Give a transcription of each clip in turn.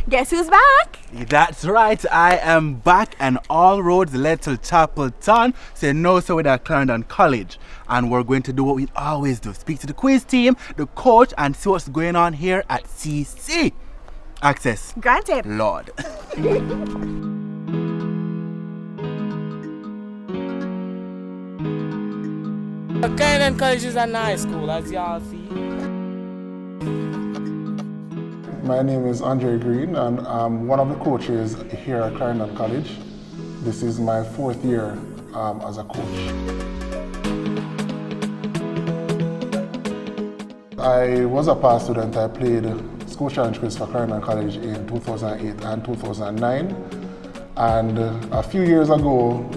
Guess who's back? That's right, I am back and all roads led to Chapelton. Say no so with our Clarendon College. And we're going to do what we always do. Speak to the quiz team, the coach, and see what's going on here at CC. Access. Granted. Lord. Clarendon College is a nice school, as y'all see. My name is Andre Green, and I'm one of the coaches here at Clarendon College. This is my 4th year as a coach. I was a past student. I played school challenge quiz for Clarendon College in 2008 and 2009. And a few years ago,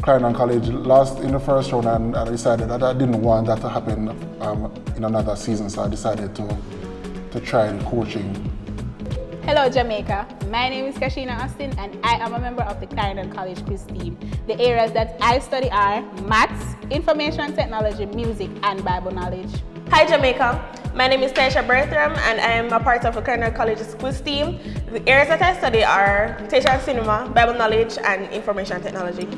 Clarendon College lost in the first round, and I decided that I didn't want that to happen in another season, so I decided to try the coaching. Hello Jamaica, my name is KACHINA Austin and I am a member of the Clarendon College quiz team. The areas that I study are maths, information technology, music and Bible knowledge. Hi Jamaica, my name is Taisha Bertram and I am a part of the Clarendon College's quiz team. The areas that I study are theatre and cinema, Bible knowledge and information technology.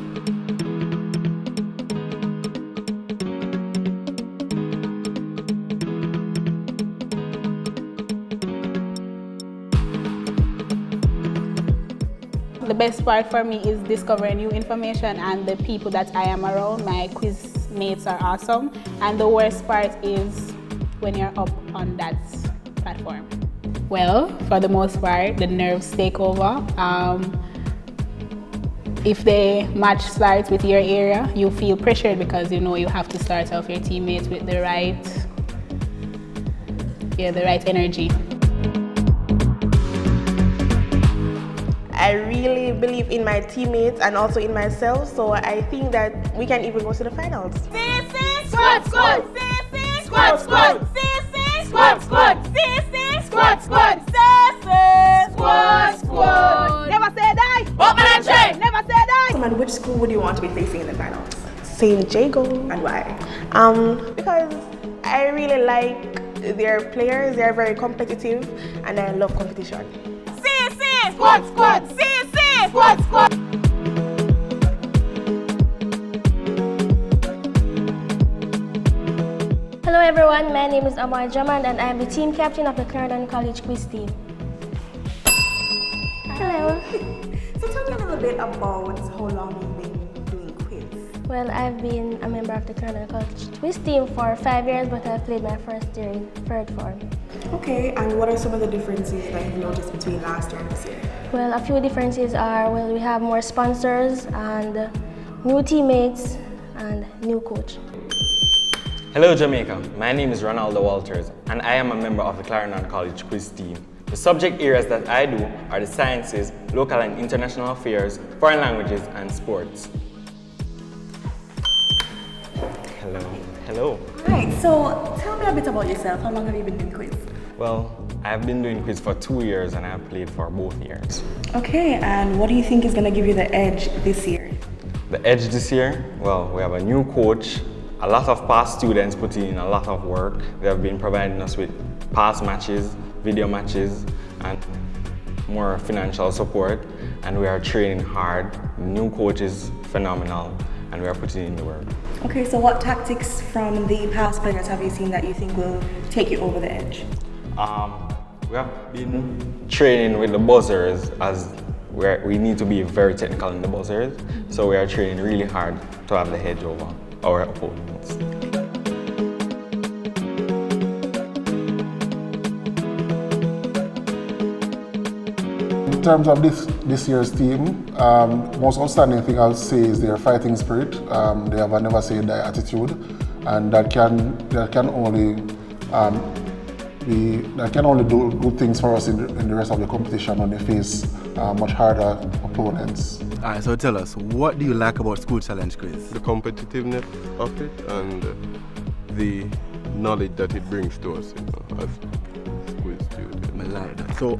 The best part for me is discovering new information and the people that I am around. My quiz mates are awesome. And the worst part is when you're up on that platform. Well, for the most part, the nerves take over. If the match starts with your area, you feel pressured because you know you have to start off your teammates with the right energy. I really believe in my teammates and also in myself, so I think that we can even go to the finals. CC squad squad. CC squad squad. CC squad squad. CC squad squad. CC squad squad. Never say die. Open and train. Never say die. And which school would you want to be facing in the finals? St. Jago. And why? Because I really like their players. They are very competitive and I love competition. CC squad squad. CC squad squad. Hello everyone, my name is AMOY and I am the team captain of the Clarendon College quiz team. Hello. So tell me a little bit about how long you've been doing quiz. Well, I've been a member of the Clarendon College quiz team for 5 years, but I've played my first year in 3rd form. Okay, and what are some of the differences that you've noticed between last year and this year? Well, a few differences are, well, we have more sponsors and new teammates and new coach. Hello Jamaica, my name is RANALDO Walters and I am a member of the Clarendon College quiz team. The subject areas that I do are the sciences, local and international affairs, foreign languages and sports. Hello. Right, so tell me a bit about yourself. How long have you been doing quiz? Well, I've been doing quiz for 2 years and I've played for both years. Okay, and what do you think is going to give you the edge this year? The edge this year? Well, we have a new coach. A lot of past students put in a lot of work. They have been providing us with past matches, video matches, and more financial support. And we are training hard. The new coach is phenomenal, and we are putting in the work. Okay, so what tactics from the past players have you seen that you think will take you over the edge? We have been training with the buzzers as we need to be very technical in the buzzers. So we are training really hard to have the edge over our opponents. In terms of this year's team, most outstanding thing I'll say is their fighting spirit. They have a never say die attitude, and that can only do good things for us in the rest of the competition when they face much harder opponents. Alright, so tell us, what do you like about School Challenge Quiz? The competitiveness of it and the knowledge that it brings to us, as quiz students. I like that. So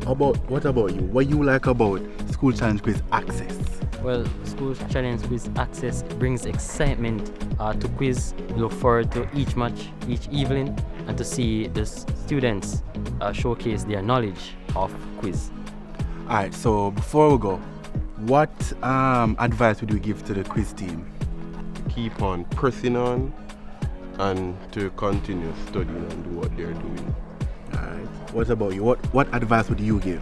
what about you? What you like about School Challenge Quiz Access? Well, School Challenge Quiz Access brings excitement to quiz. We look forward to each match, each evening, and to see the students showcase their knowledge of quiz. Alright, so before we go, what advice would you give to the quiz team? Keep on pressing on and to continue studying and do what they're doing. Alright, what about you? What advice would you give?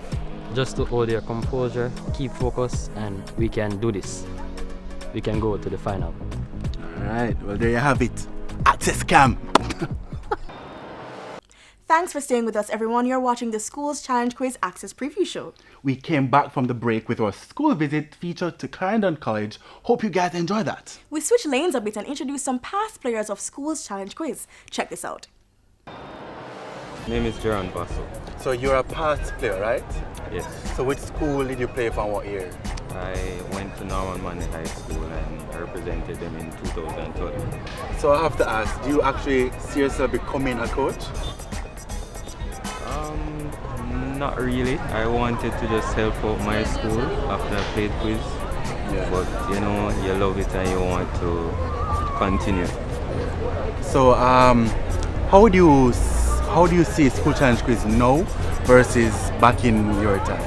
Just to hold your composure, keep focus, and we can do this. We can go to the final. Alright, well there you have it. Access Camp! Thanks for staying with us, everyone. You're watching the Schools Challenge Quiz Access Preview Show. We came back from the break with our school visit featured to Clarendon College. Hope you guys enjoy that. We switched lanes a bit and introduced some past players of Schools Challenge Quiz. Check this out. My name is Jaron Basso. So you're a past player, right? Yes. So which school did you play from, what year? I went to Norman Manley High School and I represented them in 2012. So I have to ask, do you actually see yourself becoming a coach? Not really. I wanted to just help out my school after I played quiz. Yeah. But you know, you love it and you want to continue. So how do you see School Challenge Quiz now versus back in your time?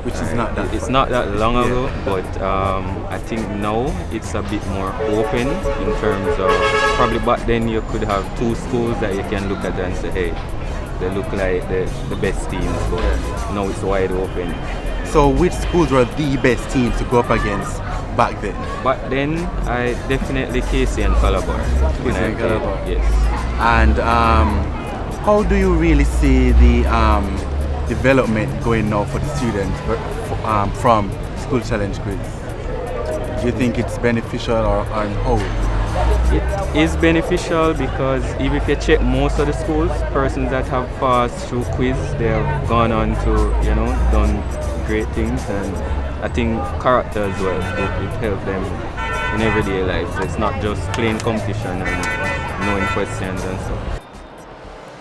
Which is not that It's far. not that long ago, but I think now it's a bit more open in terms of, probably back then you could have two schools that you can look at and say, hey, they look like the best teams, but now it's wide open. So which schools were the best teams to go up against back then? Back then, I definitely KC and Calabar. KC and Calabar. Yes. And how do you really see the development going now for the students from School Challenge Quiz? Do you think it's beneficial or on hold? It is beneficial because even if you check most of the schools, persons that have passed through quiz, they have gone on to, you know, done great things, and I think character as well, it helps them in everyday life. So it's not just plain competition and knowing questions and stuff.